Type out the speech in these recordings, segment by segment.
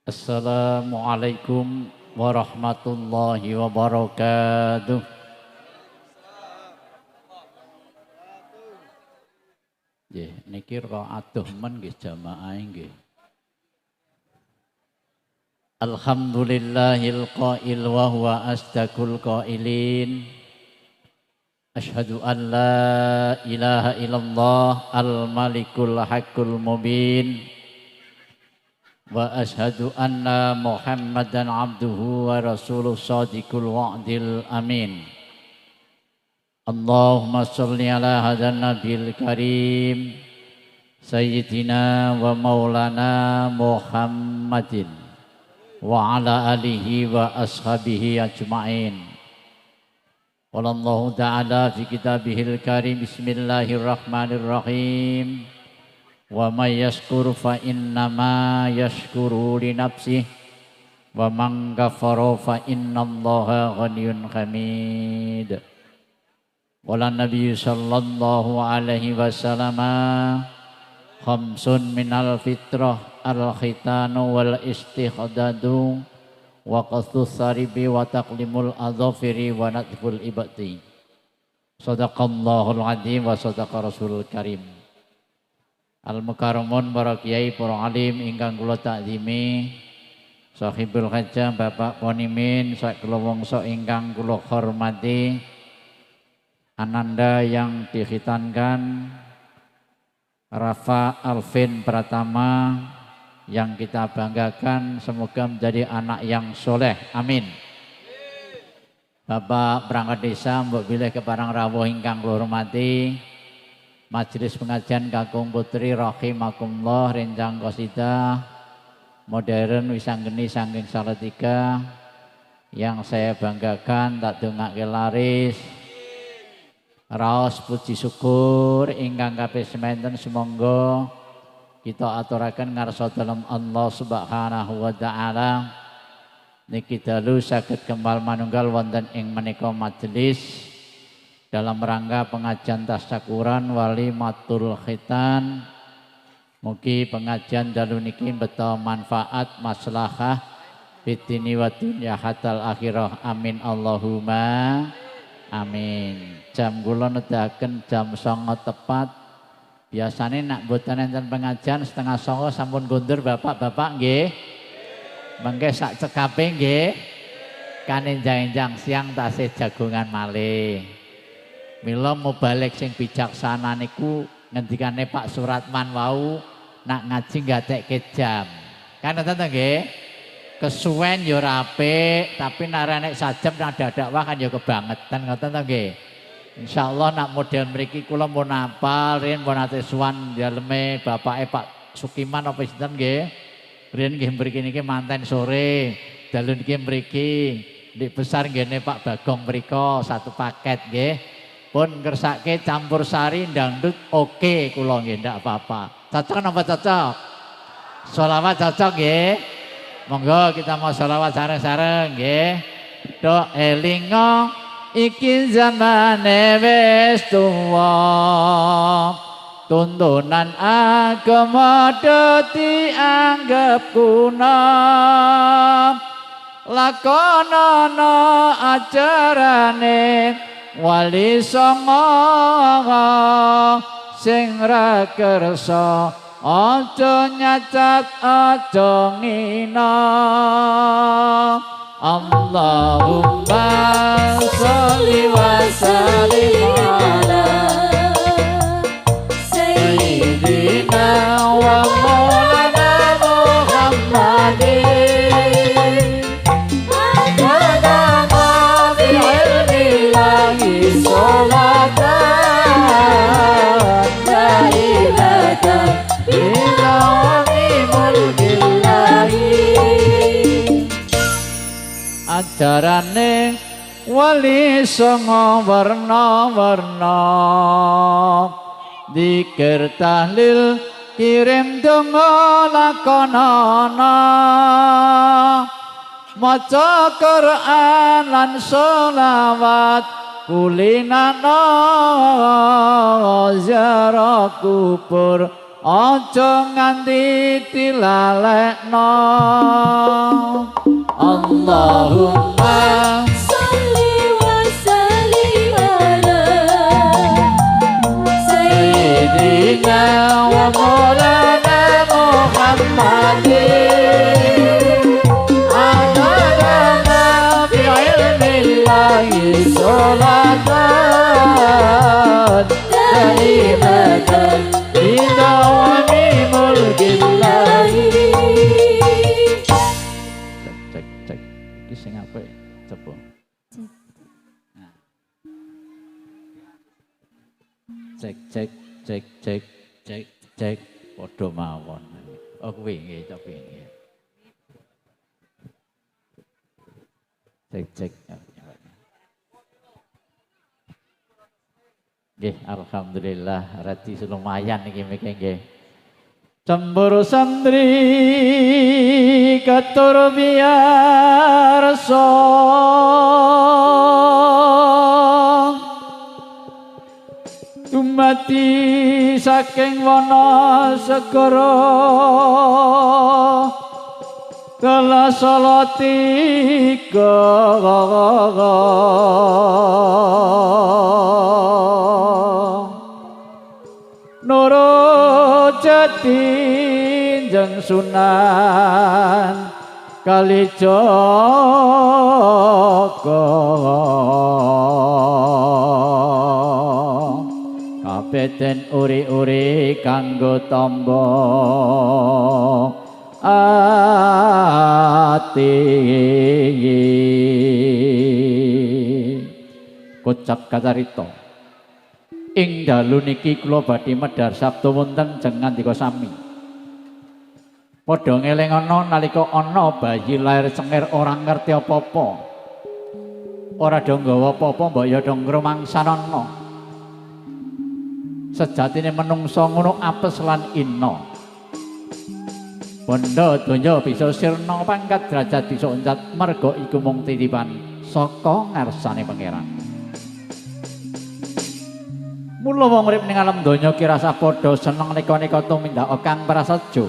Assalamualaikum warahmatullahi wabarakatuh. Nggih, niki ra'atuh men nggih jamaah nggih. Alhamdulillahil qail wa huwa asdaqul qailin. Asyhadu an la ilaha illallah al-malikul haqqul mubin. Wa ashhadu anna Muhammadan abduhu wa rasuluh sadiqul wa'dil amin. Allahumma sholli ala hadan nabil karim sayyidina wa maulana Muhammadin wa ala alihi wa ashabihi ajma'in. Wallahu ta'ala fi kitabihil karim bismillahirrahmanirrahim. Wa may yashkur fa innama yashkuru li nafsihi wa man kafara fa innallaha ghaniyyun hamid. Wala nabiy sallallahu alaihi wasallam khamsun minal fitrah al-khitanu wal istihadadu wa qastus saribi wa taqlimul adhafiri wa natful ibati. Sadaqallahul azim wa sadaqa rasulul karim. Al-Mukarramun para kiai para alim ingkang kula takzimi, sahibul hajah Bapak Ponimin sak kula wangsa ingkang kula hormati, ananda yang dikhitankan Rafa Alvin Pratama yang kita banggakan, semoga menjadi anak yang soleh, amin. Bapak perangkat desa mbok bilih keparang rawuh ingkang kula hormati, Majelis pengajian Kakung Putri rahimakumullah rencang qasidah modern wisanggeni saking Salatiga yang saya banggakan, tak dongake laris raos puji syukur ingkang kaping semanten, semonggo kita aturaken ngarsa dalem Allah Subhanahu wa taala niki dalu saged kembal manunggal wonten ing menika majelis dalam rangka pengajian tasyakuran walimatul khitan. Mugi pengajian dalu niki beto manfaat maslahah fitini wa dunya hatal akhirah, amin Allahumma amin. Jam kula nedahaken jam 09.00 tepat. Biasane nak mboten enten pengajian 08.30 sampun kundur bapak-bapak nggih. Mengke sak cekape nggih. Kan enjang-enjang siang tasih jagongan malih. Mila mau balik sing bijaksana niku ngendikane Pak Suratman wau nak ngaji gatekke jam. Kan ngoten to nggih? Kesuwen ya ora apik, tapi nek nek sajam nang dadak wah kan ya kebangetan, ngoten to nggih? Insyaallah nak model mriki kula mun apal riyen pun ate suwan daleme bapake Pak Sukiman apa sinten nggih? Riyen nggih mriki niki manten sore, dalu niki mriki ndik besar nggene Pak Bagong mriko satu paket nggih. Pun ngersake campur sari dangdut oke kula nggih ndak apa-apa. Cocok napa cocok? Sholawat cocok nggih. Monggo kita mau sholawat sareng-sareng nggih. Do elingo iki zamane wis tuwa. Tuntunan agama dadi anggap kuna. Lakonono ajarane wali songo sing ra kersa aja nyacat aja ngina. Allahumma sholli wa sallim ala sayyidina wa maulana Muhammadin. Ajarane wali songo warna-warna, dzikir tahlil kirim donga lakonana, maca Quran lan sholawat kulinana, ziarah kubur aja nganti dilalekno. Allahumma sholli wa sallim ala sayyidina wa maulana Muhammadin adadana fi ilmillahi sholatan daimatan bidawami mulkillahi. Cek iki sing apik coba. Cek padha mawon. Oh kuwi nggih tapi nggih. Cek. Nggih, alhamdulillah radi lumayan iki mriki nggih. Cemburu santri katur biarsa dumati saking wana segara kala salatika nurut jati jeng Sunan Kalijaga kabeh uri-uri kanggo tamba ati kocap kacarita ing dalu niki kula badhe medhar sabda wonten jeng ngandika sami padha ngelingana nalika ana bayi lair cengir ora ngerti apa-apa ora do nggawa apa-apa mbok ya do ngrumangsana sejatine menungso ngono apes lan ina bondo donya bisa sirna pangkat derajat bisa oncat merga iku mung titipan saka ngarsane pangeran. Mula wong urip ning alam donya ki rasa padha seneng nika-nika tumindak kang prasaja.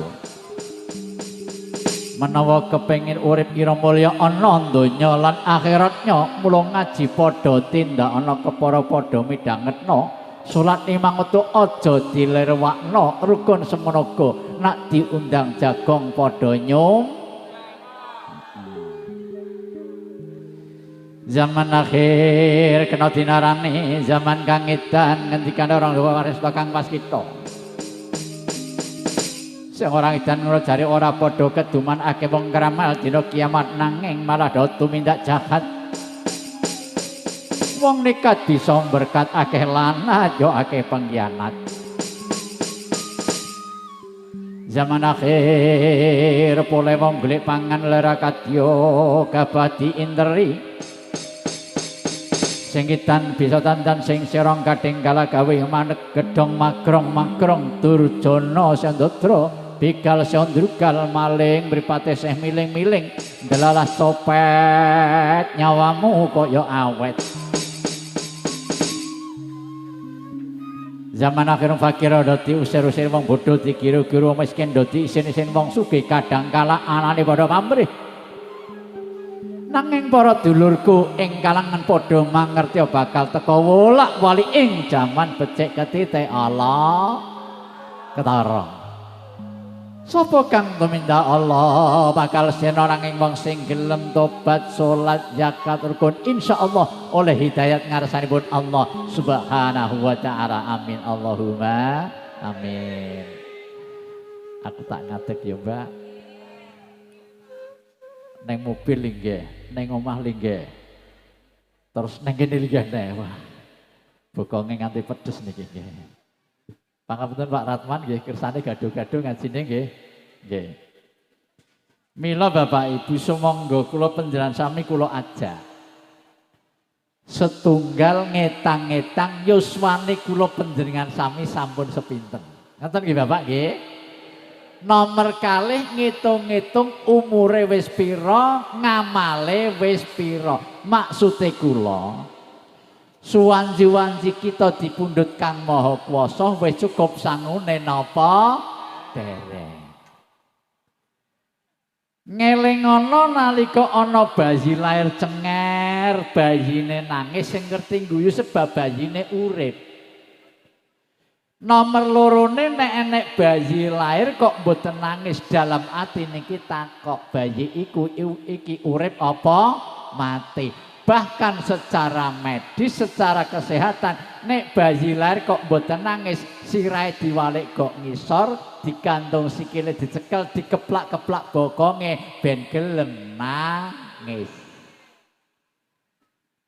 Menawa kepengin urip kira mulya ana donya lan akhiratnya, mula ngaji padha tindak ana kepara padha midhangetna. Salat limang wektu aja dilirwakno, rukun semonoga nak diundang jagong padha nyum. Zaman akhir kena dinarani zaman kang edan ngendikane orang tua waris kang pas kita. Sing orang edan ngono jare ora padha keduman akeh wong kramal dina kiamat nanging malah do tumindak jahat. Wong nekat bisa berkat akeh lanat yo akeh pengkhianat. Zaman akhir pole wong golek pangan lara kadya kabadi interi. Sing kitan bisa tandan sing serong kadhenggala gawe manek gedhong makrong durjana sandatra bikal sandrugal maling mripate seh miling-miling delalah copet nyawamu kaya awet. Zaman akhir fakir dadi usir-usir wong bodho dikiru-kiru miskin dadi isin-isin wong sugih kadang kala anane padha pamrih. Nanging para dulurku ing kalangan padha mangerti bakal teka wolak-walik ing jaman becik ketitik Allah ketara. Sapa kang tumindak Allah bakal sena nanging wong sing gelem tobat salat zakat rukun insyaallah oleh hidayat ngarsanipun Allah Subhanahu wa taala. Amin Allahumma amin. Aku tak ngadeg ya, Mbak. Neng mobil linggih, neng omah linggih. Terus neng kene linggih neh. Wah. Bokonge nganti pedes niki nggih. Pangapunten Pak Ratman nggih kersane gaduh-gaduh ngajine nggih. Nggih. Mila Bapak Ibu sumangga kula panjenengan sami kula ajak. Setunggal ngetang-ngetang yuswane kula panjenengan sami sampun sepinten. Ngoten nggih Bapak nggih. Nomor kalih ngitung-ngitung umure wis pira, ngamale wis pira. Maksude kula Suwanci-wanci kita dipundhut Kang Maha Kuwasa wis cukup sangune napa dereng. Ngelingono nalika ana bayi lair cenger, bayine nangis sing ngerti guyu sebab bayine urip. Nomor lorone nek enek bayi lair kok mboten nangis dalam ati niki takok bayi iki urip apa mati. Bahkan secara medis, secara kesehatan nek bayi lair kok mboten nangis sirahe diwalik kok ngisor, digantung sikile dicekel, dikeplak-keplak bokonge ben gelem nangis.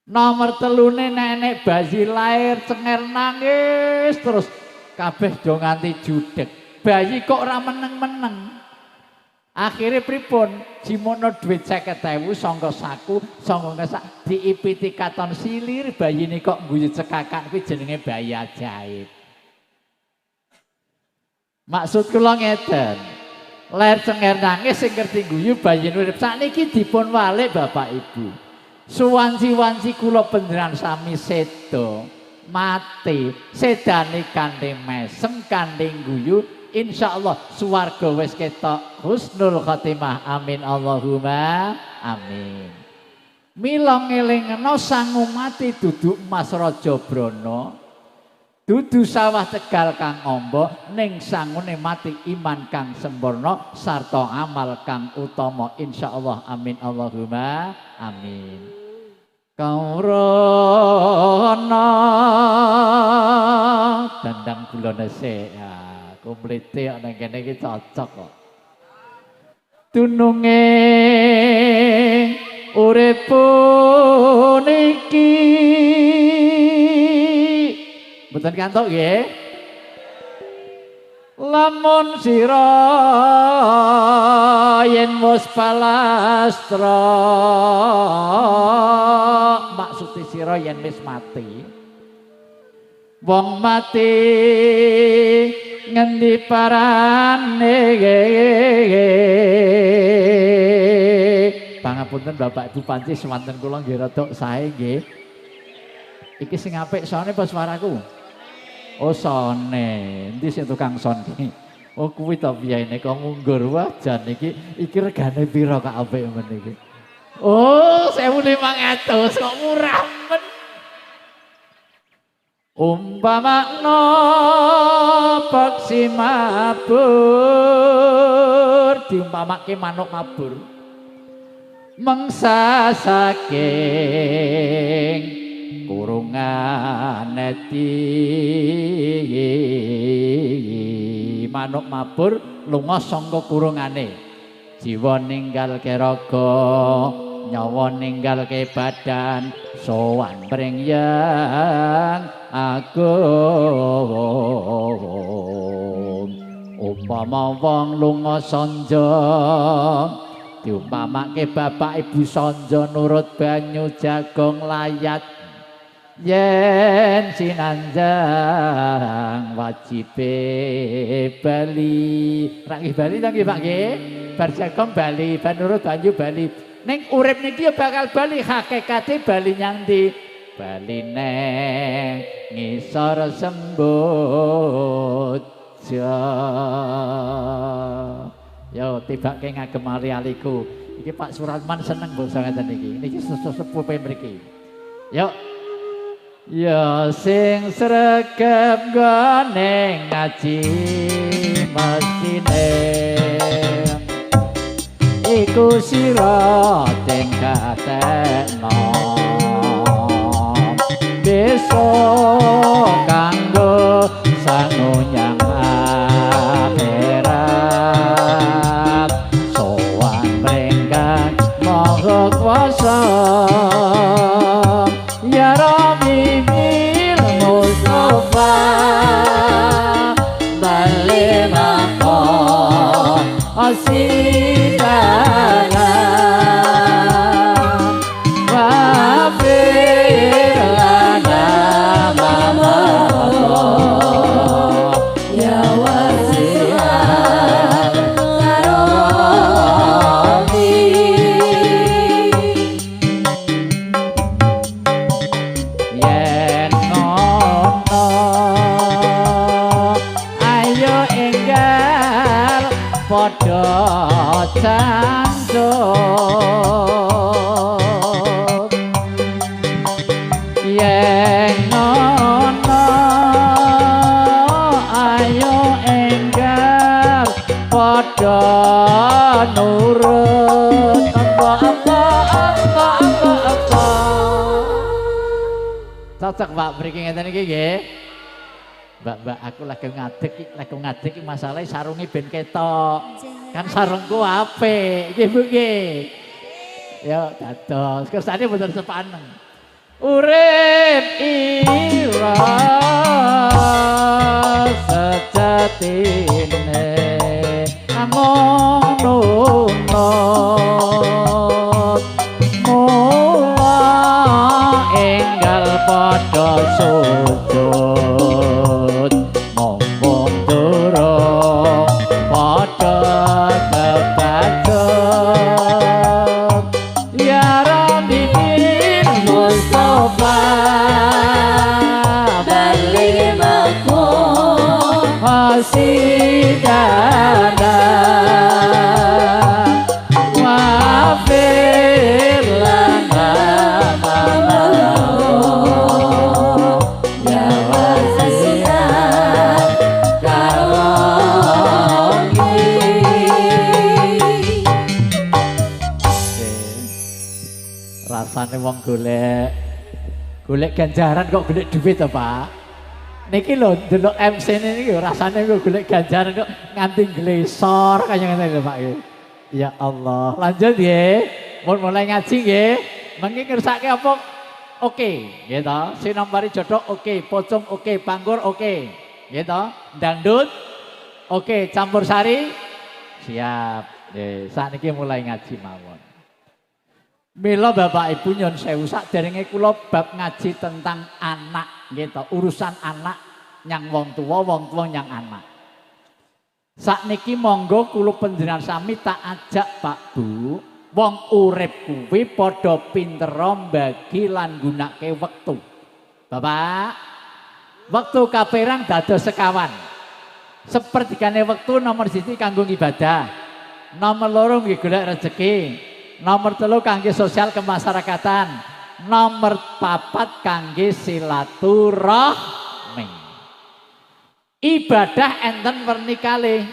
Nomor telune nek bayi lair cenger nangis terus kabeh do nganti judeg. Bayi kok ora meneng-meneng. Akhirnya pripun? Jimono duit 50.000 sangka saku, sangka ngesak diipiti katon silir bayi ini kok guyu cekakak kuwi jenenge bayi ajaib. Maksud kula ngeten. Lair cenger nangis sing ngerti guyu bayi urip sakniki dipun walik Bapak Ibu. Suwanci-wanci kula panjenengan sami sedo mati, sedane kanthi mesem kanthi guyu. Insyaallah swarga wis ketok husnul khotimah amin Allahumma amin. Mila ngelingno sangu mati dudu emas raja brana, dudu sawah tegal kang amba, ning sangune mati iman kang sempurna sarta amal kang utama insyaallah amin Allahumma amin. Kaurana dandang gulane sik komplete nang kene iki cocok kok. Dununge urip niki mboten kantuk nggih. Lamun sira yen wis palastra maksud sira yen wis mati. Wong mati ngendi parane pangapunten Bapak Ibu panci semanten kula nggih rada sae nggih. Iki sing apik sone apa suaraku? Oh sone. Endi sing tukang son iki? Oh kuwi to piyene kok ngunggur wah jan iki regane pira kok apik men iki. Oh 1.500 kok murah men. Umpamakna peksi mabur diumpamake manuk mabur mangsa saking kurungan neti manuk mabur lunga saka kurungane jiwa ninggalke raga nyawa ninggalke badan sowan pring yang agung. Umpama wong lunga sanja diumpamake bapak ibu sanja nurut banyu jagung layat yen sinanjang wajibe bali nggih bali ta nggih Pak nggih bar jagung bali bar nurut banyu bali ning urip niki ya bakal bali hakikate bali nyang ndi bali neng ngisor semboja. Yo tibake ngagem ali-aliku. Iki Pak Suratman seneng basa ngeten iki. Niki sepupe mriki. Yo. Ya sing sregep gone ngaji mestine iku sira tingkatekno besok kanggo sangunyang akhirat sowan mrenggan maha kuwasa ya Rabbi bil Mustafa balik maqam asidana wafir lana mama ya wasi'an Rabbi yeah padha jancuk yen ngono ayo enggal padha nurut apa cocok Pak mriki ngeten iki nggih Mbak aku lagi ngadeg masalah sarunge ben ketok kan sarungku apik nggih Bu nggih ya dados kersane mboten sepaneng urip ira sejatine ngono mula enggal padha sujud mumpung durung padha kebacut ya Rabbi bin Mustafa balik makom hasidana wafir lana ya wasiat kalongi rasane wong golek ganjaran kok golek duit to Pak niki lho delok MC niki rasane kok golek ganjaran kok nganti glesor kaya ngene lho Pak ya Allah lanjut nggih mun mulai ngaji nggih mengki ngersake apa oke nggih to sinambari jodoh oke pocong oke panggur oke nggih to dangdut oke campur sari siap nggih sakniki mulai ngaji mawon mila Bapak Ibu nyun sewu saderenge kula bab ngaji tentang anak nggih to urusan anak nyang wong tuwa nyang anak sakniki monggo kula panjenengan sami tak ajak Pak Bu wong urip kuwi padha pintera mbagi lan gunake wektu Bapak wektu kapérang dados sekawan sepertigane wektu nomor 1 kanggo ibadah nomor 2 nggih golek rezeki nomor 3 kangge sosial kemasyarakatan nomor 4 kangge silaturahmi ibadah enten werni kalih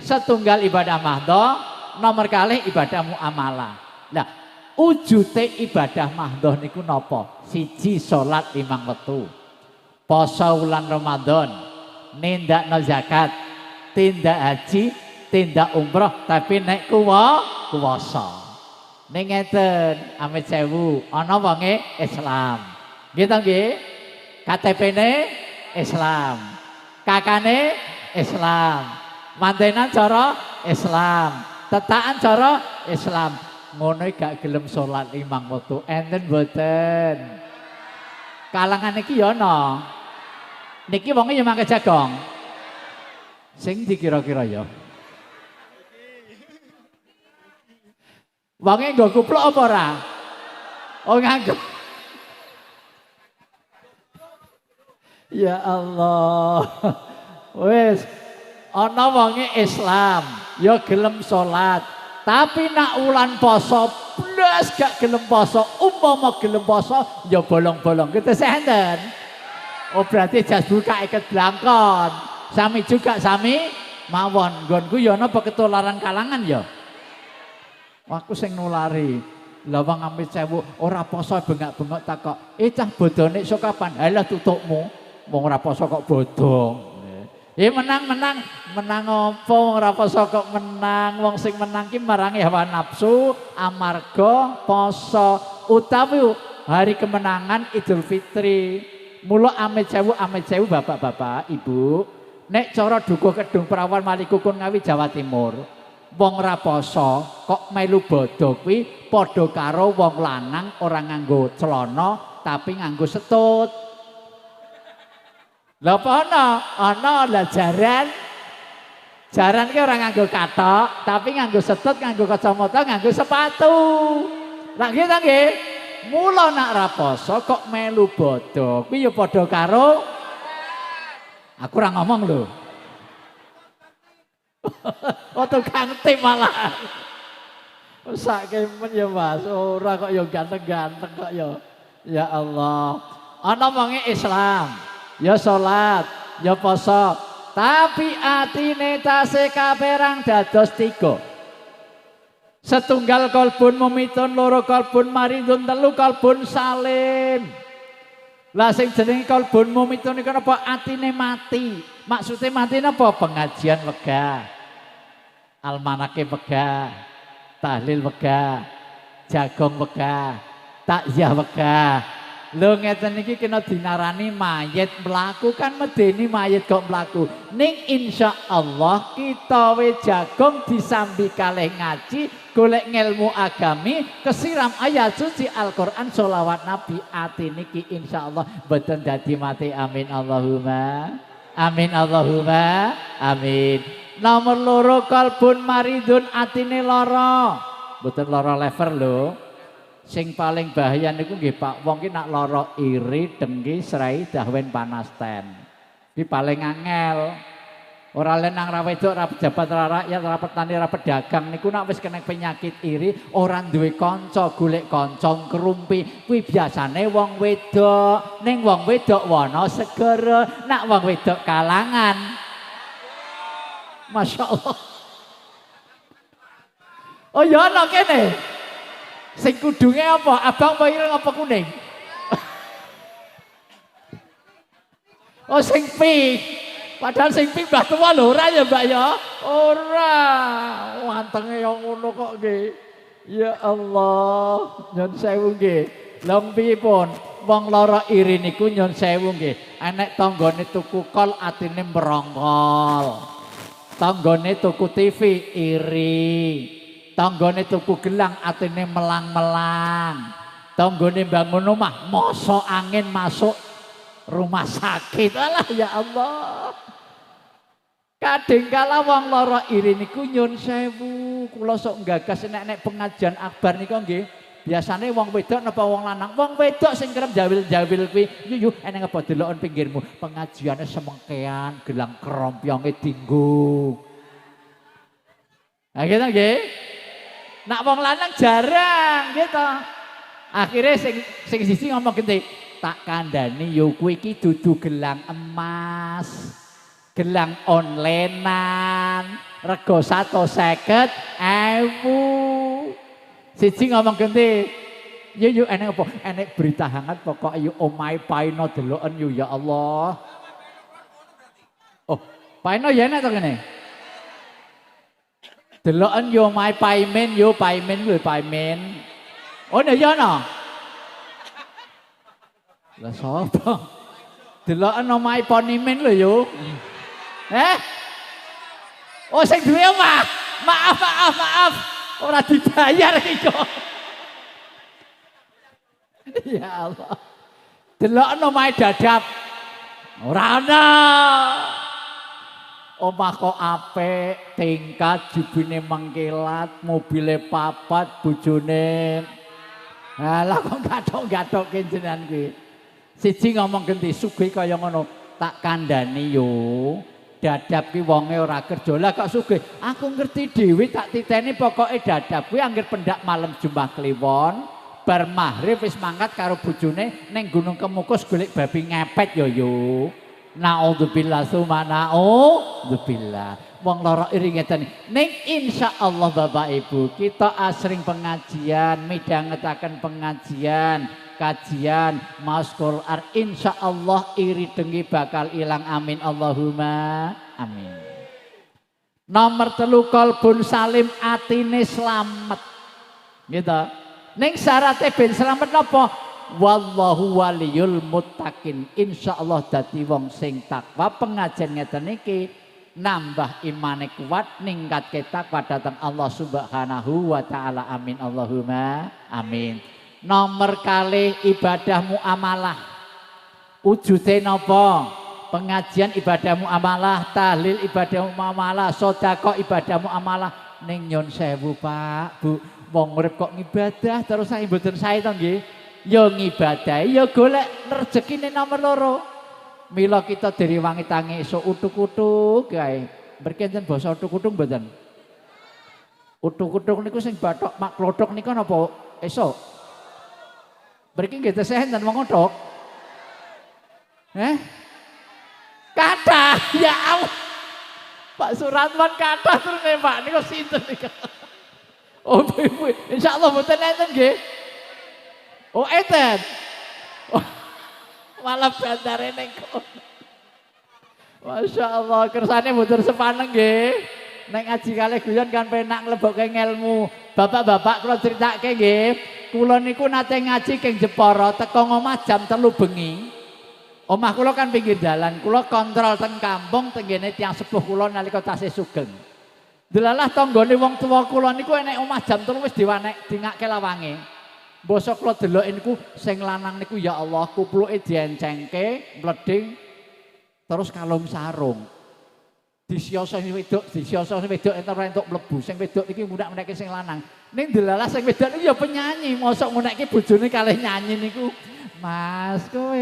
setunggal ibadah mahdhah nomor kalih ibadah muamalah nah wujute ibadah mahdhah niku napa siji salat 5 wektu poso wulan Ramadan nindakno zakat tindak haji tindak umroh tapi nek kuwasa ning ngeten amit sewu ana wonge Islam nggih to nggih KTP-ne Islam kakane Islam mantenan cara Islam tetakan cara Islam ngono gak gelem salat 5 wektu enten mboten kalangan iki ya ana niki wonge ya mangke jagong sing dikira-kira ya wonge nggo kupluk apa ora? Oh nganggo. Ya Allah. Wis ana wonge Islam, ya gelem salat. Tapi nak wulan poso blas gak gelem poso, umpama gelem poso ya bolong-bolong. Kita senten. Oh berarti jas buka iket blangkon. Sami juga sami mawon. Nggonku ya ana ketularan kalangan ya. Aku sing nulari. Lah wong amit sewu ora poso bengak-bengok takok. Cah bodone iso kapan? Halah tutukmu. Wong ora poso kok bodong. Menang apa ora poso kok menang. Wong sing menang ki marangi hawa nafsu amarga poso utawi hari kemenangan Idul Fitri. Mula amit sewu bapak-bapak, ibu. Nek cara dukuh Kedung Perawan Malikukun Ngawi Jawa Timur. Wong ra poso kok melu bodho kuwi padha karo wong lanang ora nganggo celana tapi nganggo setut. Lha apa ana lah jaran ki ora nganggo kathok tapi nganggo setut, nganggo kacamata, nganggo sepatu. Lah nggih ta nggih. Mula nak ra poso kok melu bodho kuwi ya padha karo aku ora ngomong lho. Oh tukang tim malah. Sak kemen ya Mas, ora kok ya ganteng-ganteng kok ya. Ya Allah. Ana wonge Islam, ya salat, ya poso, tapi atine tasih kaperang dados 3. Setunggal kalbun mumitun, loro kalbun maridun, telu kalbun salim. Lah sing jenenge kalbun mumitun iku napa? Atine mati. Maksude mati napa? Pengajian wegah. Almanake wegah. Tahlil wegah. Jagong wegah. Takziah wegah. Lho ngeten iki kena dinarani mayit mlaku kan medeni mayit kok mlaku. Ning insyaallah kita we jagong disambi kalih ngaji, golek ngelmu agami, kesiram ayat suci Al-Qur'an, sholawat Nabi, ati niki insyaallah mboten dadi mati. Amin Allahumma. Amin Allahumma. Amin. Nomor loro kalbun maridun, atine lara. Mboten lara lever lho. Sing paling bahaya niku nggih Pak, wong ki nak lara iri, dengki, serai, dahwen panas ten. Iki paling angel. Ora lenang ra wedok, ra pejabat, ra rakyat, ra petani, ra pedagang niku nak wis kena penyakit iri, ora duwe kanca, golek kanca ngrumpi. Kuwi biasane wong wedok. Ning wong wedok wana segara, nak wong wedok kalangan. Masyaallah. Oh ya ana kene. Sing kudunge apa? Abang apa ireng apa kuning? Oh sing pink. Padahal sing pink Mbah Tua lho ora ya Mbak ya? Ora. Wantenge yang ngono kok nggih. Ya Allah, nyun sewu nggih. Lha pripun? Wong lara iri niku nyun sewu nggih. Enek tanggane tuku kol atine merongkol. Tanggane tuku TV iri. Tanggane tuku gelang atine melang-melang. Tanggane bangun omah mosok angin masuk rumah sakit. Alah ya Allah. Kadangkala wong lara iri niku nyun sewu, kula sok nggagas nek pengajian akbar niku nggih. Biasane wong wedok napa wong lanang? Wong wedok sing kerep jawil-jawil kuwi, "Yu eneng apa deloken pinggirmu? Pengajiane semengkean, gelang kerompyonge dienggo." Nah gitu nggih. Nak wong lanang jarang gitu. Akhirnya sing sisi ngomong gini, tak kandani yo kuwi iki dudu gelang emas. Gelang onlinean, rego 150.000. Siji ngomong gini, yo enek apa? Enek berita hangat pokok yo omahe paino deloken yo ya Allah. Oh, paino ya enek to kene. Deloken yo my paimen yo paimen kuwi paimen. Oh nek yo ana. Lah sapa? Deloken omahe ponimen lho yo. Oh sing duwe omah. Maaf. Ora dibayar iki kok. Ya Allah. Deloken omahe dadap. Ora ana. Omah kok apik, tingkat, jubine mengkilat, mobile papat, bojone. Lah kok gathok-gathokke jenengan kuwi. Siji ngomong genti sugih kaya ngono, tak kandhani yo. Dadap ki wonge ora kerja. Lah kok sugih? Aku ngerti dhewe tak titeni pokoke dadap kuwi anggere pendak malam Jumat Kliwon, bar maghrib wis mangkat karo bojone ning Gunung Kemukus golek babi ngepet yo. Naudzubillah summa naudzubillah. Wong lara iri ngeten. Ning insyaallah Bapak Ibu, kita asring pengajian, midhangetaken pengajian, kajian, maos Quran, insyaallah iri dengki bakal ilang. Amin Allahumma amin. Nomor 3 kalbun salim, atine slamet. Gitu. Ning syaraté ben slamet napa? Wallahu waliyul muttaqin. Insyaallah dadi wong sing takwa. Pengajian ngeten iki nambah imane kuat, ningkatke takwa dhateng Allah Subhanahu wa taala. Amin Allahumma amin. Nomor kalih ibadah muamalah. Wujude napa? Pengajian ibadah muamalah, tahlil ibadah muamalah, sedekah ibadah muamalah. Ning nyun sewu Pak, Bu, wong urip kok ngibadah terus sae mboten sae to nggih. Ya ngibadahi, ya golek rezekine nomor loro. Mila kita direwangi tangi esuk utuk-utuk kae. Mriki enten basa utuk-utuk mboten? Utuk-utuk niku sing bathok mak klodhok niku napa esuk? Mriki nggih tesih enten wong utuk. Kathah ya Allah. Pak Suratman kathah terus Pak niku sinten niku? Oh, insyaallah mboten enten nggih. Oh, enten. Oh, malah bandare ning kono. Masya Allah, kersane mboten sepaneng nggih. Nek ngaji kalih guyon kan penak nglebokke ngelmu. Bapak-bapak kula critakake nggih. Kula niku nate ngaji king Jepara teko omah jam 3 bengi. Omah kula kan pinggir dalan, kula kontrol teng kampung tenggene tiyang sepuh kula nalika tasih sugeng. Delalah tanggane wong tuwa kula niku enek omah jam 3 wis diwanek dingake lawange. Mbasa kula deloke niku sing lanang niku ya Allah kupluke diencengke, mleding terus kalung sarung. Disiyoso sing wedok entuk mlebu. Sing wedok iki munak-munake sing lanang. Ning delalah sing wedok iki ya penyanyi, mosok ngunekke bojone kalih nyanyi niku. Mas kowe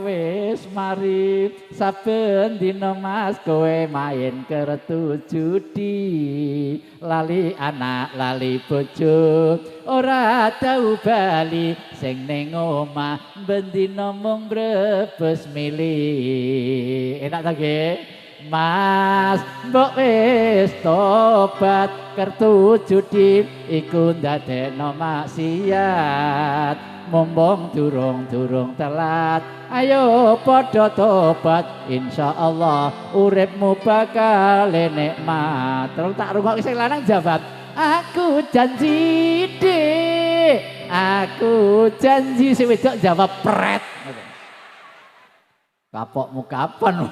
wis mari saben dina Mas kowe main kertu judi lali anak lali bojo ora tau bali sing ning omah bendina mung brebes mili enak ta nggih Mas mbok wis tobat kertu judi iku ndadekno maksiat mumpung durung telat ayo padha tobat insyaallah uripmu bakal nikmat terus tak rungokke sing lanang jawab aku janji Dik aku janji sing wedok jawab pret kapokmu kapan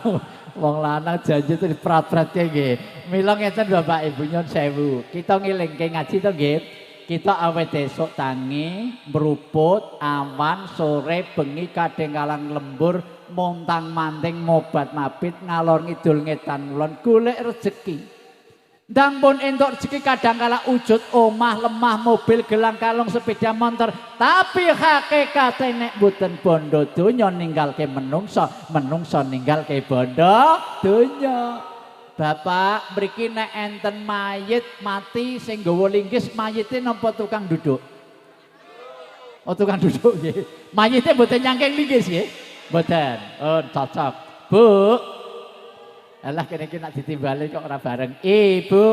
wong lanang janji terus prat-prat nggih mila ngeten Bapak Ibu nyun sewu kita ngelingke ngaji to nggih kita awet esok tangi, meruput, awan, sore, bengi, kadang-kalang lembur, montang manting, mobat mabit, ngalor ngidul ngetan mulon, golek rezeki. Ndang pun entuk rezeki kadang-kala wujud omah, lemah, mobil, gelang kalung, sepeda motor, tapi hakikate nek mboten bondo donya ninggalke menungso, menungso ninggalke bondo donya. Bapak mriki nek enten mayit mati sing nggawa linggis mayite napa tukang duduk? Oh tukang duduk nggih. Mayite mboten nyangking linggis nggih. Mboten. Oh cocok. Bu. Alah kene iki nek ditimbali kok ora bareng. Ibu.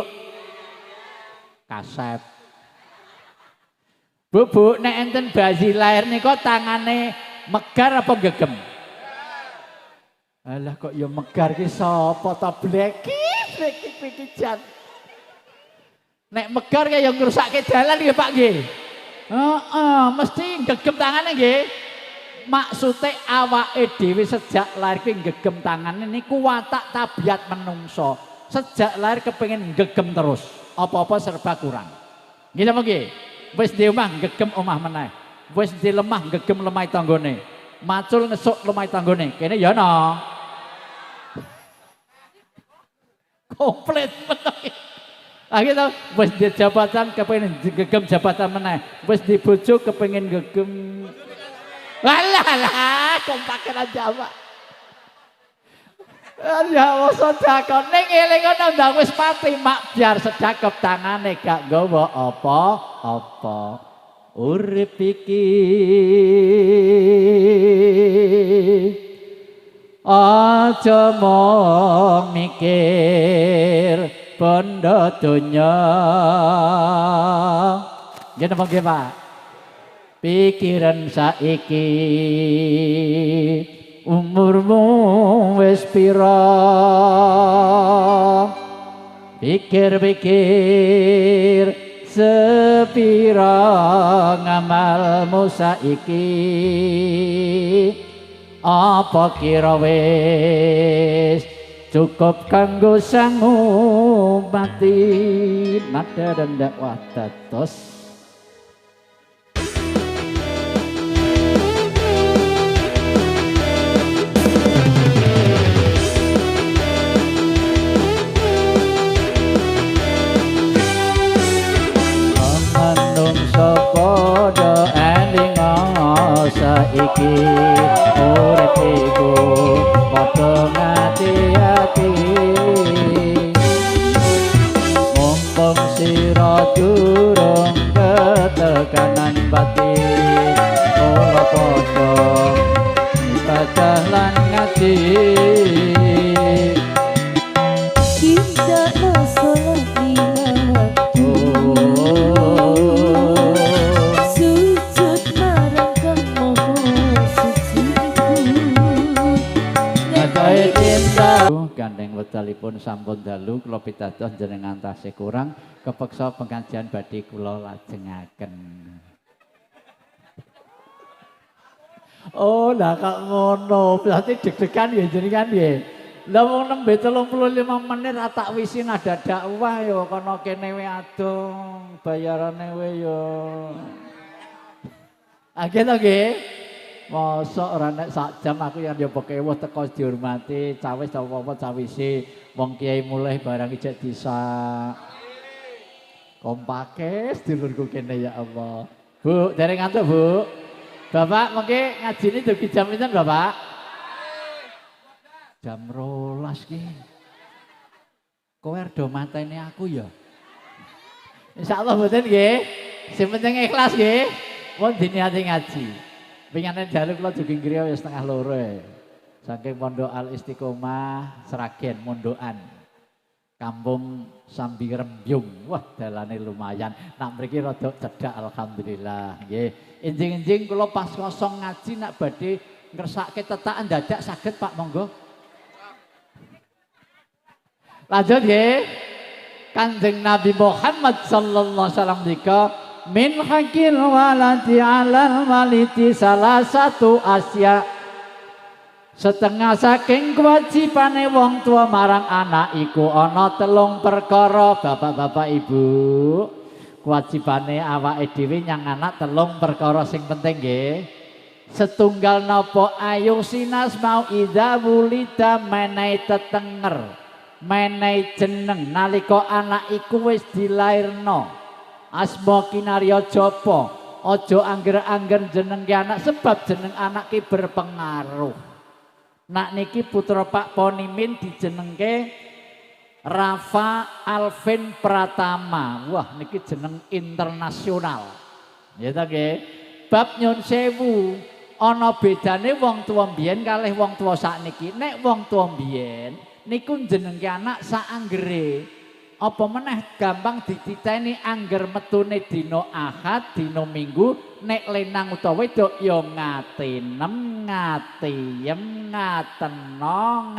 Kasep. Bu, nek enten bayi lahir nika tangane megar apa gegem? Alah kok ya megar ki sapa ta bleki pikijan. Nek megar ki ya ngrusakke dalan nggih Pak nggih. Heeh, mesti gegem tangane nggih. Maksude awake dhewe sejak lahir ki gegem tangane niku watak tabiat menungso. Sejak lahir kepengin gegem terus. Apa-apa serba kurang. Nggih napa nggih? Wis di omah gegem omah meneh. Wis di lemah gegem lemah tanggane. Macul ngesuk lemah tanggane. Kene ya no. Komplit betul. Akhir tau wis di jabatan kepengin gegem jabatan meneh. Wis di bojo kepengin gegem. Alah kompake ra Jawa. Ya wis sedekah ning eling ana ndang wis pati mak biar sedekap tangane gak nggawa apa-apa. Urip iki aja mung mikir bondo donya. Nggih napa nggih Pak? Pikiran saiki umurmu wis pira? Pikir-pikir sepira ngamalmu saiki? Apa kira wis cukup kanggo sangu mati nada dan dakwah dados padha eling saiki urip iku padha ngati-ati sira durung ketekanan batin ora padha ibadah lan ngaji Cinta no sholat lima sujud marang Kang Maha Suci Ngadahi cinta gandeng wedalipun sampun dalu kula pitados jenengan tasih kurang kepeksa pengajian badhe kula lajengaken. Oh, lah kok ngono. Berarti deg-degan ya jenengan nggih. Lah wong nembe 35 menit tak wisi nada dakwah ya kono kene we adong, bayarane we ya. Nggih to nggih. Mosok ora nek sak jam aku yang yo pekewuh teko dihormati, cawis apa-apa cawise wong kiai mulai barang ijek disak. Kompake sedulurku kene ya Allah. Bu, dereng ngantuk, Bu. Bapak mengke ngajine dugi jam pinten, Bapak? Jam 12 ki. Kowe do mateni aku ya. Insyaallah mboten nggih. Sing penting ikhlas nggih. Pun diniati ngaji. Pingane dalu kula dugi griya ya setengah loro. Saking Pondok Al Istiqomah Sragen Mondokan. Kampung Sambi Rembyung. Wah, dalane lumayan. Nak mriki rada cedhak alhamdulillah nggih. Enjing-enjing kula pas kosong ngaji nak badhe ngersake tetakan dadak saged Pak monggo. Lanjut nggih. Kanjeng Nabi Muhammad sallallahu alaihi wasallam dika min hakil waladi alal waliti salah satu asya setengah saking kewajibane wong tua marang anak iku ana telung perkara bapak-bapak ibu kewajibane awake dhewe nyang anak telung perkara sing penting nggih setunggal napa ayu sinas mau idza wulida menehi tetenger menehi jeneng nalika anak iku wis dilairno asma kinarya japa aja angger-angger jenengke anak sebab jeneng anak ki berpengaruh. Nak niki putra Pak Ponimin dijenengke Rafa Alvin Pratama. Wah niki jeneng internasional. Ya ta nggih. Bab nyun sewu ana bedane wong tuwa mbiyen kalih wong tuwa sakniki. Nek wong tuwa mbiyen niku jenengke anak saanggere apa meneh gampang dititeni angger metune dina Ahad, dina Minggu, nek lenang utawa wedok ya ngatinem, ngatiyem, ngateno,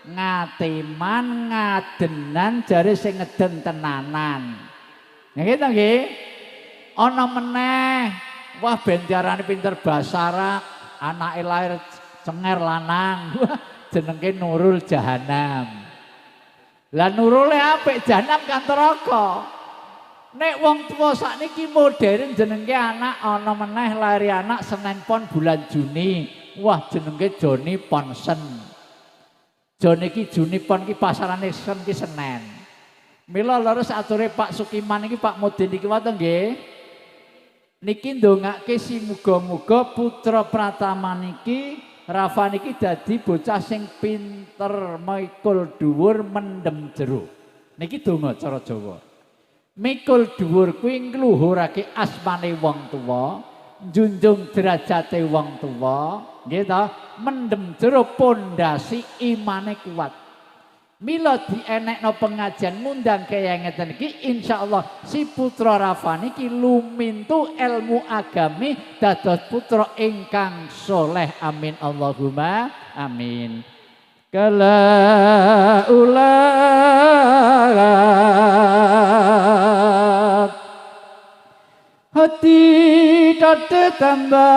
ngatiman, ngadenan jare sing ngeden tenanan. Nggih to nggih? Ana meneh, wah ben diarani pinter basa Arab, anake lair cenger lanang, jenenge Nurul Jahanam. Lah nurule apik jahanam kan neraka. Nek wong tuwa sakniki modern jenenge anak ana meneh lairi anak Senin Pon bulan Juni. Wah jenenge Joni Ponsen. Joni iki Juni Pon iki pasarane Sen ki Senen. Mila leres ature Pak Sukiman iki Pak Mudin iki wonten nggih. Niki ndongake si muga-muga putra pratama niki Rafa niki dadi bocah sing pinter, mikul dhuwur, mendem jero. Niki donga cara Jawa. Mikul dhuwur kuwi ngluhurake asmane wong tuwa, njunjung derajate wong tuwa, nggih ta? Mendem jero pondasi imane kuat. Mila dienekno pengajian ngundang kaya ngeten iki insyaallah si putra Rafa niki lumintu ilmu agami dados putra ingkang soleh amin Allahumma amin kala ulat hati kate tambarong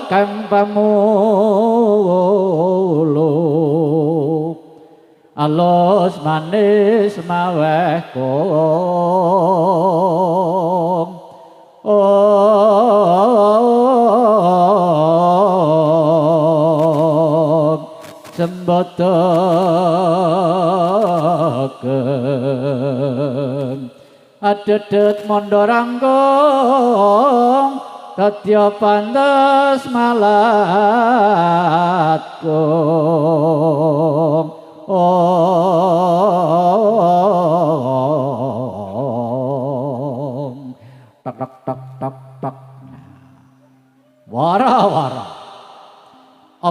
kang pamuluk alus manis maweh kong sembodoken adedet mondorangkong Tatya pantes malatku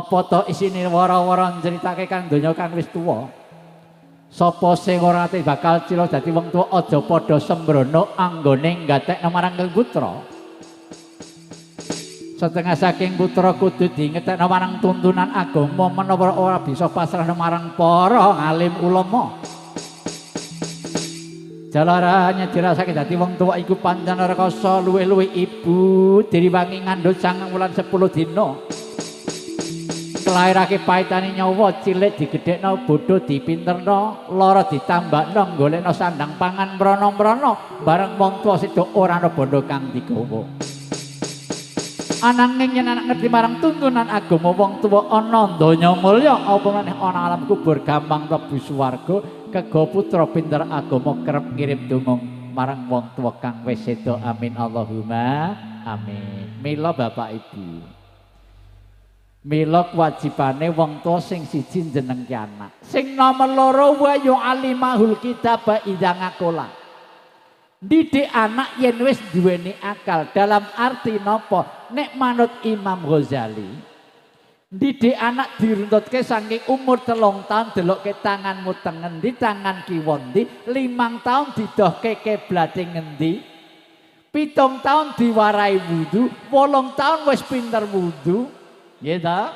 Apa to isine wara-wara nceritake kang donya kang wis tuwa. Sapa sing ora ate bakal cila dadi wong tuwa aja padha sembrono anggone nggatekno marang kang putra. Setengah saking putra kudu diingetekno marang tuntunan agama menawa ora bisa pasrah marang para alim ulama. Jalarane dirasake dadi wong tuwa iku pancen rekoso luwih-luwih ibu diriwangi ngandhut 9 wulan 10 dina. Kelairake paitane nyawa cilik digedhekno bodho dipinterno lara ditambakno golekno sandang pangan mrana-mrana bareng wong tuwa sedok ora ana bondo kang digawa. Ananging yen anak ngerti marang tuntunan agama wong tuwa ana donya mulya apa maneh ana alam kubur gampang mlebu swarga kega putra pinter agama kerep ngirim donga marang wong tuwa kang wis seda amin Allahumma amin. Mila Bapak Ibu, mila kewajibane wong tuwa sing siji jeneng anak, sing nomor loro wa yu'allimahul kitaba idza ngakola. Didik anak yen wis duweni akal dalam arti napa? Nek manut Imam Ghazali, didik anak diruntutke saking umur 3 tahun delokke tanganmu teng ngendi, tangan kiwa ndi, 5 tahun didohke kiblate ngendi, 7 tahun diwarai wudu, 8 tahun wis pinter wudu, nggih ta?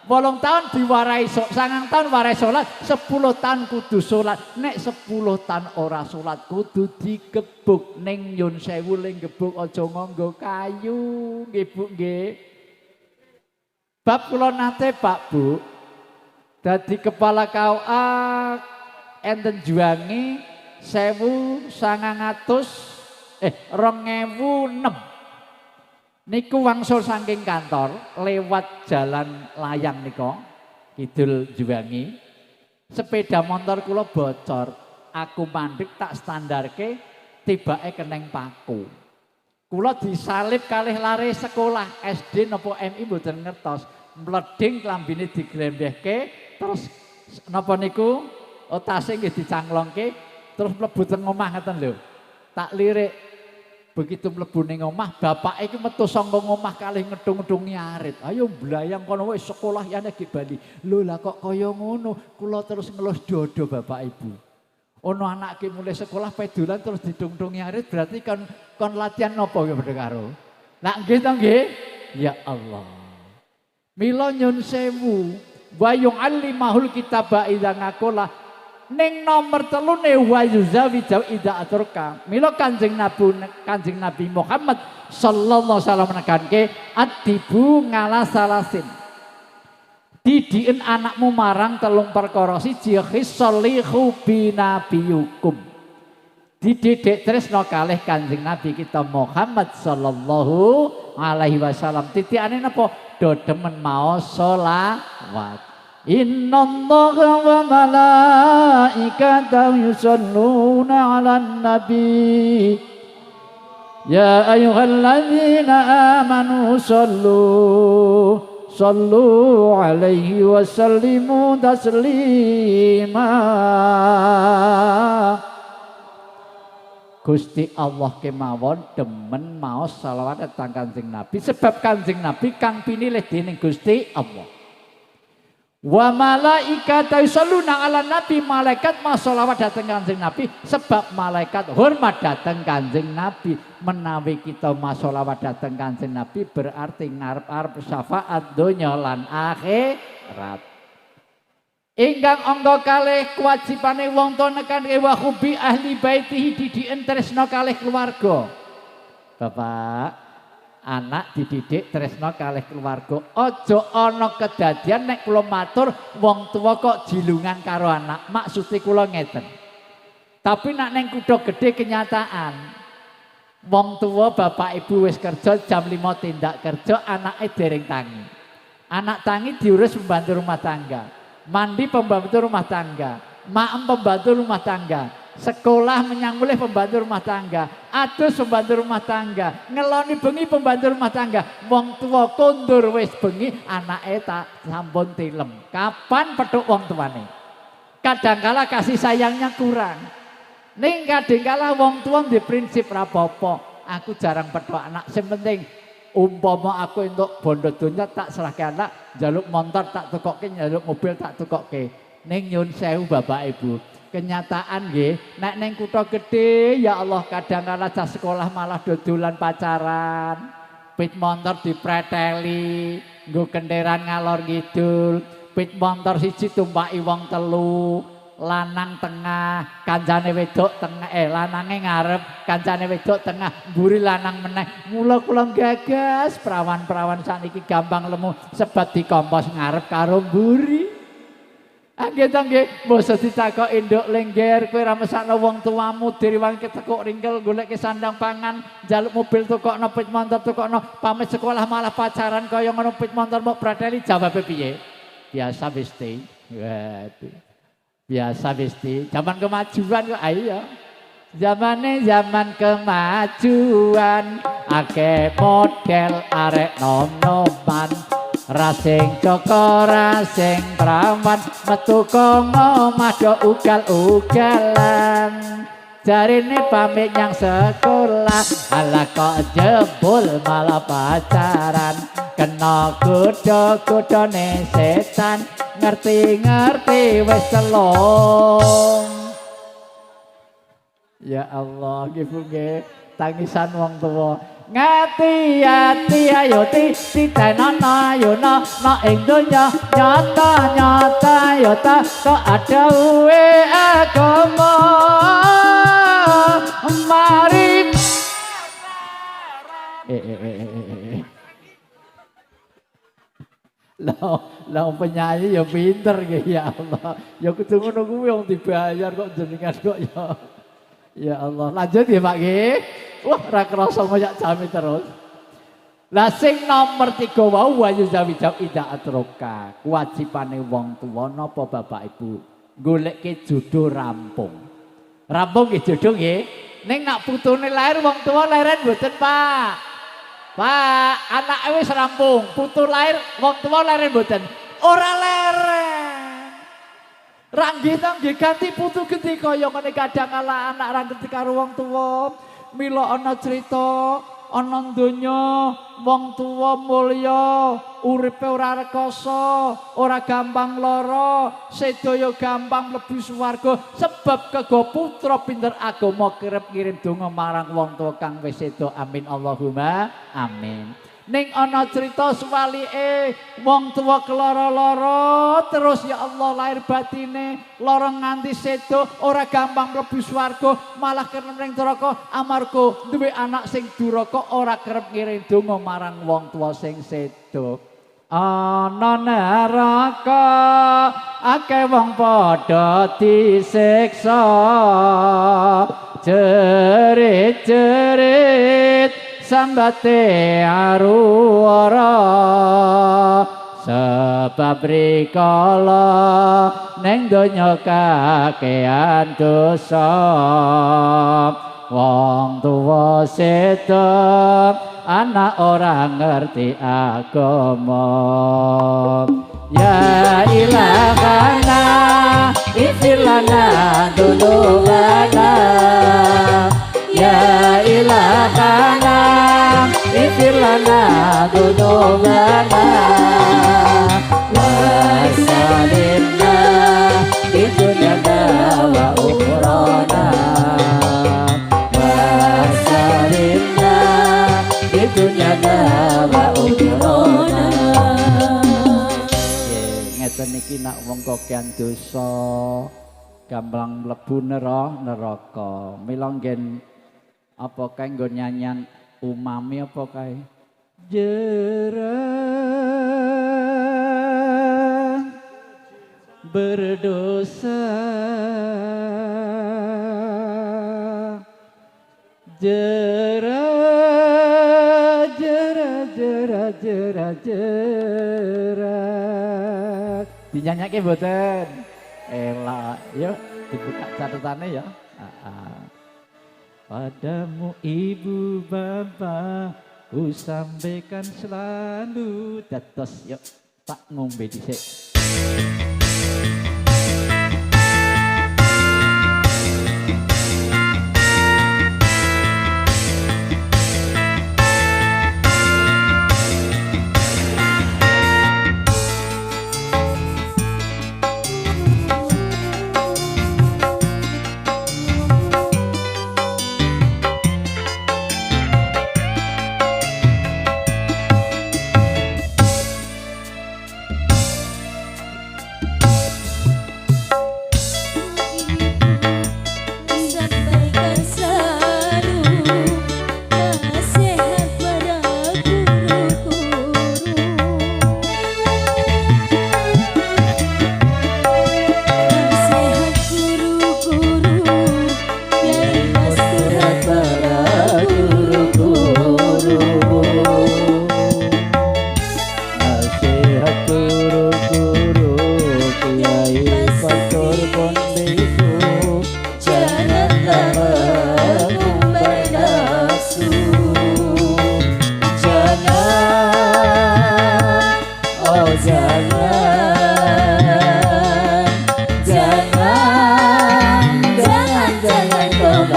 8 tahun diwarai 9 tahun warai salat, 10 tahun kudu salat. Nek 10 tahun ora salat kudu digebuk ning nyun sewu ling gebuk aja nganggo kayu, nggih Bu nggih. Bab kula nate Pak Bu dadi kepala KUA enten juangi 2006. Niku wangsul saking kantor lewat jalan layang nika kidul juwangi. Sepeda motor kula bocor, aku mandek tak standarke tibake keneng paku. Kula disalib kalih lare sekolah SD napa MI mboten ngertos. Mleding klambine digrembehke terus napa niku tase nggih dicangklongke terus mlebu teng omah ngeten lho. Tak lirik begitu mlebu ning omah bapak iki metu saka omah kalih ngedung-ngedungi arit. Ayo mblayang kono wis sekolah yane ki Bali. Lho lah kok kaya ngono? Kula terus ngelus dodo Bapak Ibu. Ono anak ki mulai sekolah pedolan terus didung-dungi arit berarti kon latihan napa ya padha karo. Lah nggih to nggih? Ya Allah. Mila nyun sewu wa yu'allimahul kitaba idza ngakola. Ning nomor 3 wa yuzawijau idza aturka. Mila Kanjeng Nabi Muhammad sallallahu alaihi wasallam nekanke adibu ngala salasin. Didiken anakmu marang 3 perkara. Siji khisalihu binabiyukum. Dididik tresno kalih Kanjeng Nabi kita Muhammad sallallahu alaihi wasallam. Titikane napa? Do demen maos selawat. Innallaha wa malaikatahu yusholluna 'alan nabi ya ayyuhalladzina amanu sallu 'alaihi wa sallimu taslima. Gusti Allah kemawon demen maos selawat dhateng Kanjeng Nabi sebab Kanjeng Nabi kang pinilih dening Gusti Allah. Wa malaikatu yusholluna 'alan nabi, malaikat maos selawat dhateng Kanjeng Nabi sebab malaikat hormat dhateng Kanjeng Nabi. Menawi kita maos selawat dhateng Kanjeng Nabi berarti ngarep-arep syafaat donya lan akhirat. Ingkang angka kalih kewajibane wong tuwa nekanke wa hubbi ahli baitihi didiken tresna kalih keluarga. Bapak anak dididik tresno kalih keluarga. Aja ana kedadian nek kula matur wong tuwa kok jilungan karo anak. Maksude kula ngeten. Tapi nek ning kutha gedhe kenyataan wong tuwa bapak ibu wis kerja jam 5 tindak kerja, anake dereng tangi. Anak tangi diurus pembantu rumah tangga. Mandi pembantu rumah tangga, maem pembantu rumah tangga. Sekolah menyang mulih pembantu rumah tangga, adus pembantu rumah tangga, ngeloni bengi pembantu rumah tangga. Wong tua kondur wis bengi, anake tak sampun tilem. Kapan petuk wong tuane? Kadangkala kasih sayangnya kurang. Ning kadangkala wong tua di prinsip rapopo. Aku jarang petuk anak, sing penting umpama aku entuk bondo donya tak serahke anak, njaluk motor tak tukokke, njaluk mobil tak tukokke. Ning nyun sewu Bapak Ibu. Kenyataan nggih, nek ning kutha gedhe ya Allah kadang kala cah sekolah malah dodolan pacaran. Pit motor dipreteli, nggo kendaraan ngalor ngidul, pit motor siji tumpaki wong telu. Lanang tengah, kancane wedok tengah, lanange ngarep, kancane wedok tengah, mburi lanang meneh. Mula kula gagas perawan-perawan saniki gampang lemu sebab dikompos ngarep karo mburi. Nggih to nggih, mbasa ditakoki nduk lengger kowe ra mesakno wong tuamu diriwang ketekuk ringkel golek sandang pangan, njaluk mobil tukokno, pit motor tukokno, pamit sekolah malah pacaran kaya ngono pit motor mbok prateli jawabe piye? Biasa wis te. Waduh. Biasa mesti zaman kemajuan kok ayo zamane zaman kemajuan akeh model arek nom-noman rasing Joko rasing prawan metu kongo mado ugal-ugalan jarine pamit nyang sekolah ala kok jebul malah pacaran kena godho-godhone setan ngerti-ngerti wis celong. Ya Allah, nggih Bu nggih, tangisan wong tuwa. Ngati-ati ayo titenono ayo no ing donya nyata yo ta kok ada uwe agama. Mari Lah penyanyi ya pinter nggih ya Allah. Ya kudu ngono kuwi wong dibayar kok jenengan kok ya. Ya Allah. Lanjut ya Pak nggih. Wah ra krasa ngoyak jame terus. Lah sing nomor 3 wau wayu zawijau ida atroka. Kewajibane wong tuwa napa Bapak Ibu? Goleke jodoh rampung. Rampung nggih jodoh nggih. Ning nak putune lair wong tuwa leren mboten Pak. Pak, anak wis rampung, putu lahir, wong tuwa leren mboten. Ora leren. Ra nggih ta nggih ganti putu gedhe kaya ngene kadang kala anak ra ngerti karo wong tuwa. Mila ana crita, ana donya wong tuwa mulya, uripe ora rekoso, ora gampang lara, sedaya gampang mlebu swarga sebab kego putra pinter agama kerep ngirim donga marang wong tuwa kang wis seda. Amin Allahumma amin. Ning ana cerita suwalike wong tuwa kelara-lara terus ya Allah lahir batine lara nganti seda ora gampang mlebu swarga malah kerep ning neraka amarga duwe anak sing duraka ora kerep ngirim donga marang wong tuwa sing seda. Ana neraka akeh wong padha disiksa jerit-jerit sambate aruara sebab rikala ning donya kakean dosa wong tuwa seda anak ora ngerti agama. Ya ilahana ifilana dunubana ya ilahana ifilana dunubana wasalimna bidunyana wa ukhurana wasalimna bidunyana wa ukhurana. Ngeten niki nak wong kokean dosa gampang mlebu neraka. Mila nggen apa kae nggo nyanyian umami apa kae? Jerang berdosa jera dinyanyake mboten? Elak, yuk dibuka catatannya ya. Padamu ibu bapak, ku sampaikan selalu. Dados yuk tak ngombe dhisik.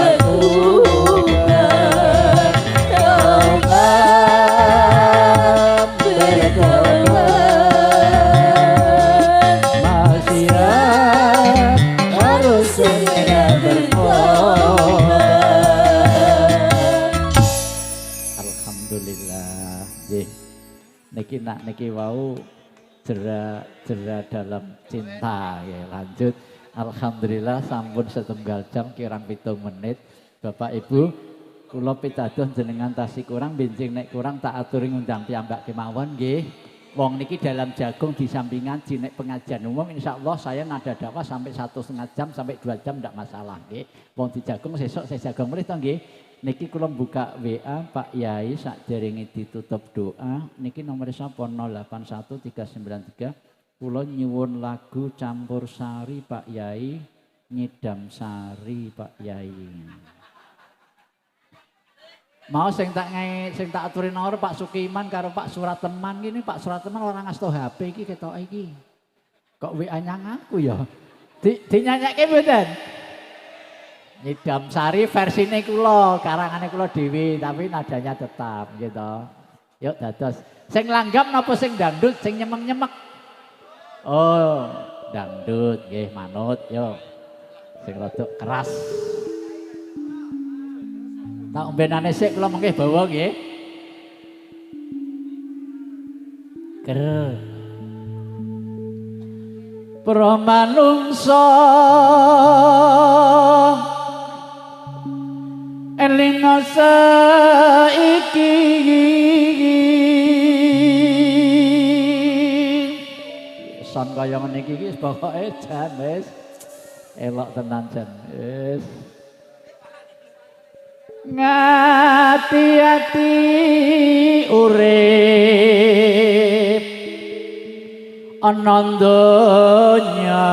bertobat, tobat bertobat, masyarakat harus segera bertobat. Alhamdulillah. Nggih. Niki wau jera dalam cinta ya. Lanjut. Alhamdulillah sampun setunggal jam kirang 7 menit. Bapak Ibu, kula pitados jenengan tasih kurang benjing nek kurang tak aturi ngundang piyambak kemawon nggih. Wong niki dalam jagung di sampingan nek pengajian umum insyaallah saya nada dakwah sampai 1,5 jam sampai 2 jam ndak masalah nggih. Wong di jagung sesuk saya jagung mrih to nggih. Niki kula buka WA Pak Yai sakderenge ditutup doa. Niki nomor sapa 081393. Kula nyuwun lagu campur sari Pak Yai, nyidam sari Pak Yai. Mau sing tak aturi nomor Pak Sukiman karo Pak Surateman gini. Pak Surateman orang ngasto HP iki ketoke iki. Kok WA nyang aku ya? Dinyanyake mboten? Nyidam sari versine kula, karangane kula dhewe, tapi nadanya tetap gitu. Yuk dados. Sing langgam napa sing dangdut, sing nyemeng-nyemek? Oh, dangdut nggih manut, yuk. Sing rada keras. Tak ombenane sik kula mengke bawa nggih. Ker. Para manungsa elinga saiki son kaya ngene iki wis pokoke jan wis elok tenan jan wis ngati-ati urip ana donya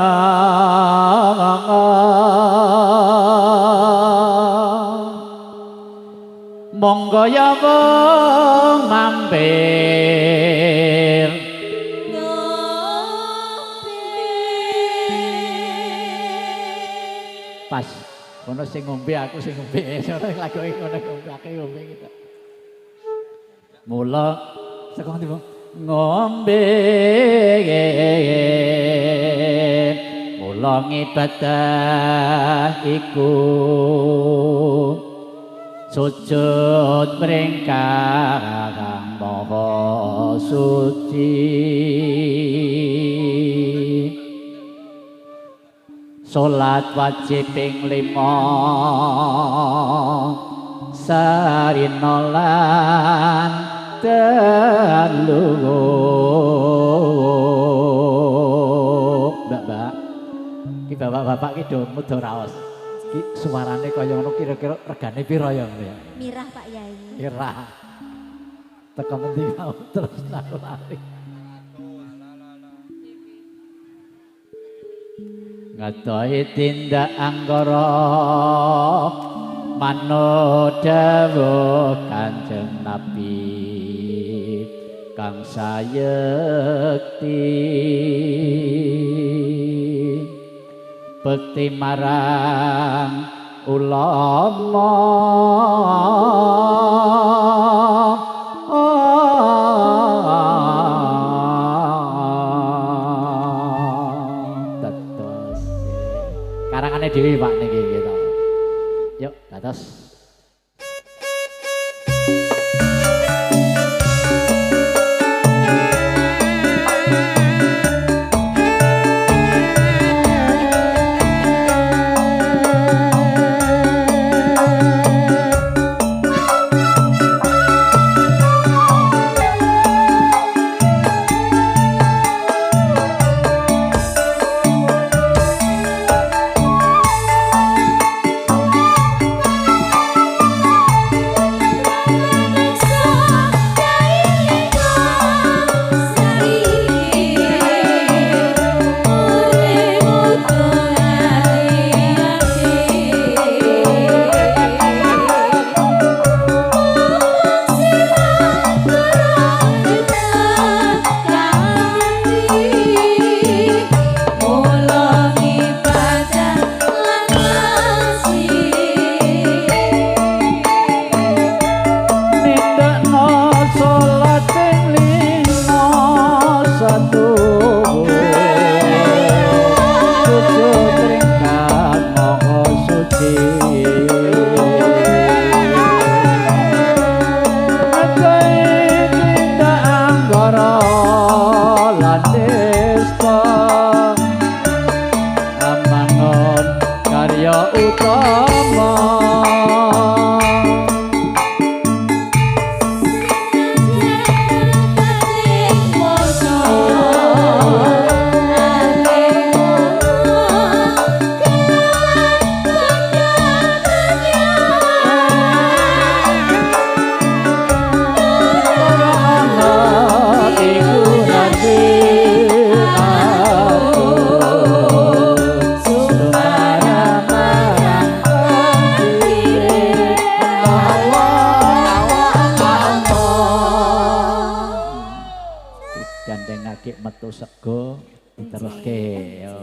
monggo ya wong mampir pas ono sing ngombe aku sing ngombe ora lagu iki ngono ngombe akeh ngombe gitu mula saka ndi ngombe mula ngibadah iku sujud mringkang Maha Suci salat wajib ping 5 sarina lan telu Mbak iki bapak-bapak iki do mudo raos. Ki suarane kaya ngono kira-kira regane pira ya? Mirah Pak Yai. Mirah. Teko ngendi mau terus lari. Ngatoi tindak anggara manut dawuh Kanjeng Nabi kang sayekti bekti marang ulama dados karangane dhewe Pak niki gitu. Yuk dados soto sego diteruske yo.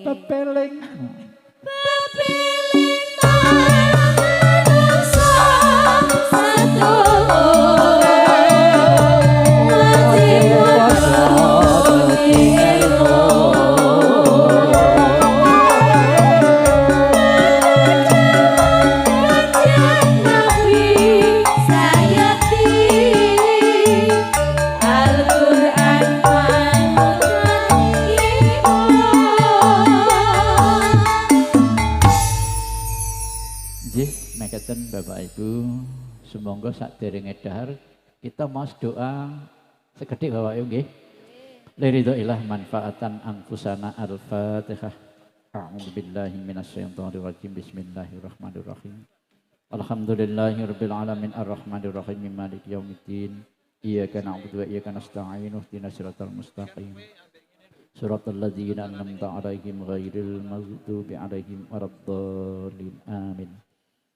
Pepeling. Mekaten Bapak Ibu, semoga sakderenge dahar kita mau doa sekedhik Bapak Ibu nggih. Liridhoillah manfaatan anfusana al-Fatihah. A'udzubillahi minasyaitonir rajim. Bismillahirrahmanirrahim. Alhamdulillahirabbil alamin arrahmanirrahim maliki yaumiddin. Iyyaka na'budu wa iyyaka nasta'in. Ihdinas siratal mustaqim. Siratal ladzina an'amta 'alaihim ghairil maghdubi 'alaihim waladdallin. Amin.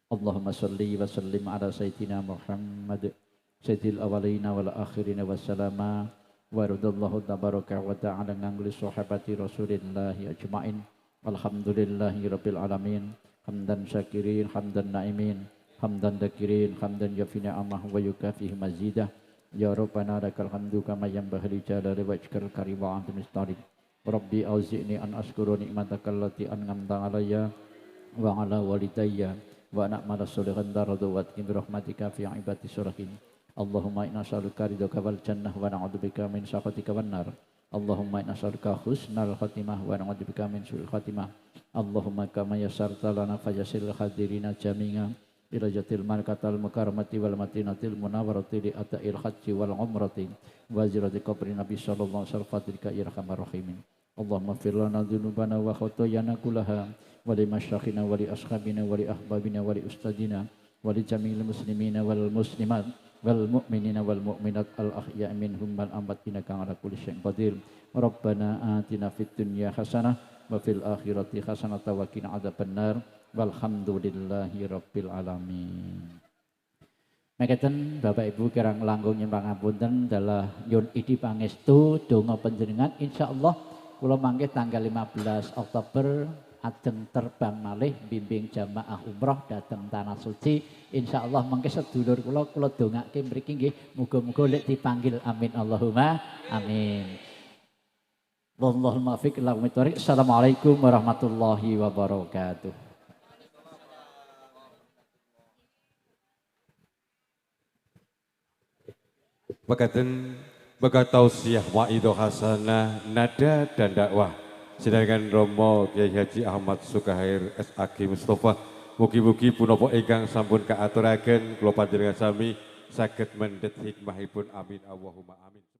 Allahumma salli wa sallim ala sayyidina Muhammad sayyidil awalina wal akhirina wassalama wa radallahu tabaraka wa ta'ala ngangli sahabati rasulillahi ajma'in. Alhamdulillahi rabbil alamin. Hamdan syakirin, hamdan na'imin, hamdan dakirin, hamdan yafina amah wa yukafihi mazidah. Ya Rabbana lakal hamdu kama yanbaghi li jalali wajhikal karim wa antum istarid. Rabbi auzi'ni an ashkura ni'mataka allati an'amta alayya wa ala walidayya wa na'mala sholihan daradu wa tqim rahmatika fi ibadi sholihin. Allahumma inna nas'aluka ridhaka wal jannah wa na'udzubika min sakhatika wan nar. Allahumma inna nas'aluka husnal khatimah wa na'udzubika min su'il khatimah. Allahumma kama yassarta lana fayassir hadirina jami'a ila jatil markatal mukarramati wal matinatil munawwarati li ata'il haji wal umrati wa ziyarati qabri nabi sallallahu alaihi wasallam fatilka irhamar rahimin. Allahumma fir lana dzunubana wa khotoyana kullaha wa li masyakhina wa li ashabina wa li ahbabina wa li ustadina wa li jami'il muslimina wal muslimat wal mu'minina wal mu'minat al ahya'i minhum wal amwat innaka ala kulli syai'in qadir. Rabbana atina fid dunya hasanah wa fil akhirati hasanah wa qina adzabannar. Walhamdulillahi rabbil alamin. Mekaten Bapak Ibu kirang langkung nyembah ngapunten dalah nyun idi pangestu donga panjenengan insyaallah kula mangke tanggal 15 Oktober ajeng terbang malih bimbing jamaah umroh dhateng tanah suci. Insyaallah mangke sedulur kula dongake mriki nggih muga-muga lek dipanggil amin Allahumma amin. Wallahul muwaffiq ila aqwamit thoriq. Assalamualaikum warahmatullahi wabarakatuh. Mekaten baga tausiah waidah hasanah nada dan dakwah sedangkan Romo Kiai Haji Ahmad Sukahair SAG Mustafa mugi-mugi punapa ingkang sampun kaaturaken kula panjenengan sami saged mendhet hikmahipun amin Allahumma amin.